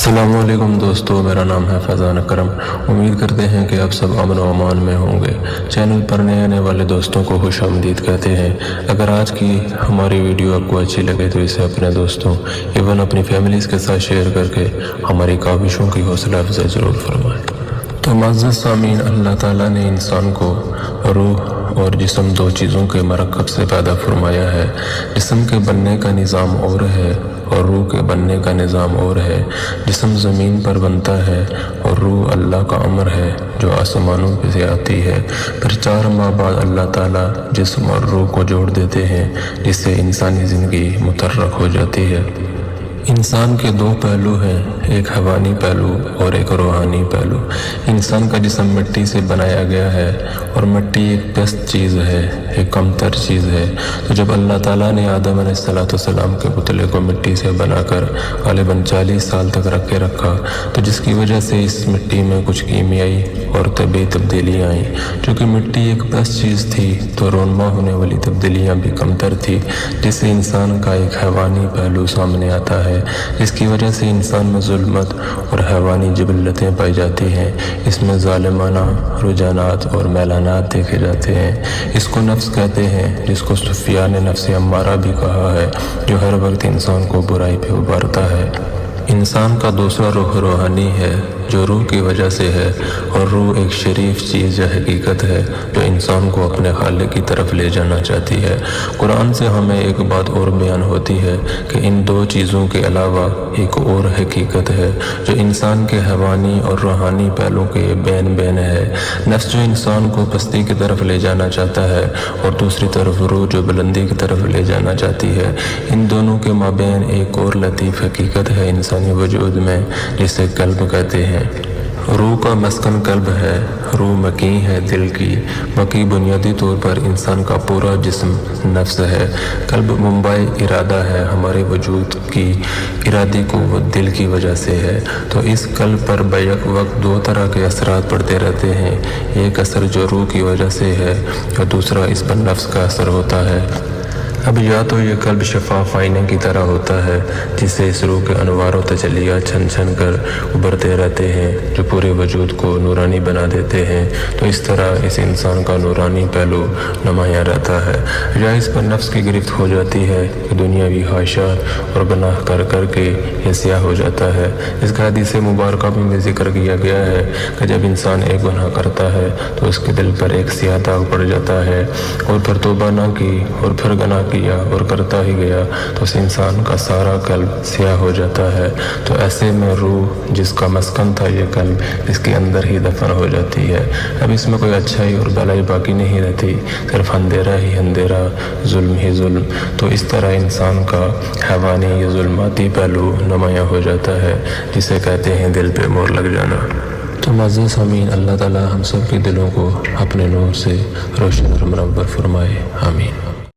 السلام علیکم دوستو، میرا نام ہے فیضان اکرم۔ امید کرتے ہیں کہ آپ سب امن و امان میں ہوں گے۔ چینل پر نئے آنے والے دوستوں کو خوش آمدید کہتے ہیں۔ اگر آج کی ہماری ویڈیو آپ کو اچھی لگے تو اسے اپنے دوستوں ایون اپنی فیملیز کے ساتھ شیئر کر کے ہماری کاوشوں کی حوصلہ افزائی ضرور فرمائیں۔ تو معزز سامعین، اللہ تعالیٰ نے انسان کو روح اور جسم دو چیزوں کے مرکب سے پیدا فرمایا ہے۔ جسم کے بننے کا نظام اور ہے اور روح کے بننے کا نظام اور ہے۔ جسم زمین پر بنتا ہے اور روح اللہ کا امر ہے جو آسمانوں پہ سے آتی ہے۔ پھر 4 ماہ بعد اللہ تعالیٰ جسم اور روح کو جوڑ دیتے ہیں، جس سے انسانی زندگی متحرک ہو جاتی ہے۔ انسان کے 2 پہلو ہیں، ایک حیوانی پہلو اور ایک روحانی پہلو۔ انسان کا جسم مٹی سے بنایا گیا ہے اور مٹی ایک پست چیز ہے، ایک کمتر چیز ہے۔ تو جب اللہ تعالیٰ نے آدم علیہ السلام کے پتلے کو مٹی سے بنا کر غالباً 40 سال تک رکھ کے رکھا، تو جس کی وجہ سے اس مٹی میں کچھ کیمیائی اور طبعی تبدیلیاں آئیں۔ چونکہ مٹی ایک پست چیز تھی تو رونما ہونے والی تبدیلیاں بھی کمتر تھی، جس سے انسان کا ایک حیوانی پہلو سامنے آتا ہے، جس کی وجہ سے انسان میں ظلمت اور حیوانی جبلتیں پائی جاتی ہیں۔ اس میں ظالمانہ رجحانات اور میلانات دیکھے جاتے ہیں۔ اس کو نفس کہتے ہیں، جس کو سفیان نفس امارہ بھی کہا ہے، جو ہر وقت انسان کو برائی پہ ابھارتا ہے۔ انسان کا دوسرا روح روحانی ہے، جو روح کی وجہ سے ہے، اور روح ایک شریف چیز یا حقیقت ہے جو انسان کو اپنے خالق کی طرف لے جانا چاہتی ہے۔ قرآن سے ہمیں ایک بات اور بیان ہوتی ہے کہ ان 2 چیزوں کے علاوہ ایک اور حقیقت ہے جو انسان کے حیوانی اور روحانی پہلو کے بین ہے۔ نفس جو انسان کو پستی کی طرف لے جانا چاہتا ہے اور دوسری طرف روح جو بلندی کی طرف لے جانا چاہتی ہے، ان دونوں کے مابین ایک اور لطیف حقیقت ہے انسانی وجود میں، جسے قلب کہتے ہیں۔ روح کا مسکن قلب ہے۔ روح مکی ہے دل کی۔ مکی بنیادی طور پر انسان کا پورا جسم نفس ہے۔ قلب منبع ارادہ ہے، ہمارے وجود کی ارادی قوت دل کی وجہ سے ہے۔ تو اس قلب پر بیک وقت 2 طرح کے اثرات پڑتے رہتے ہیں، ایک اثر جو روح کی وجہ سے ہے اور دوسرا اس پر نفس کا اثر ہوتا ہے۔ اب یا تو یہ قلب شفاف آئینے کی طرح ہوتا ہے، جس سے اس روح کے انوار و تجلیات چھن چھن کر ابھرتے رہتے ہیں، جو پورے وجود کو نورانی بنا دیتے ہیں۔ تو اس طرح اس انسان کا نورانی پہلو نمایاں رہتا ہے۔ یا اس پر نفس کی گرفت ہو جاتی ہے کہ دنیاوی خواہشات اور گناہ کر کر کے یہ سیاہ ہو جاتا ہے۔ اس کا حدیث مبارکہ میں ذکر کیا گیا ہے کہ جب انسان ایک گناہ کرتا ہے تو اس کے دل پر ایک سیاہ داغ پڑ جاتا ہے، اور پھر توبہ نہ کی اور پھر گناہ کیا اور کرتا ہی گیا تو اس انسان کا سارا قلب سیاہ ہو جاتا ہے۔ تو ایسے میں روح جس کا مسکن تھا یہ قلب، اس کے اندر ہی دفن ہو جاتی ہے۔ اب اس میں کوئی اچھائی اور بھلائی باقی نہیں رہتی، صرف اندھیرا ہی اندھیرا، ظلم ہی ظلم۔ تو اس طرح انسان کا حیوانی یا ظلماتی پہلو نمایاں ہو جاتا ہے، جسے کہتے ہیں دل پہ مور لگ جانا۔ تو معزز سامعین، اللہ تعالیٰ ہم سب کے دلوں کو اپنے نور سے روشن اور منور فرمائے، آمین۔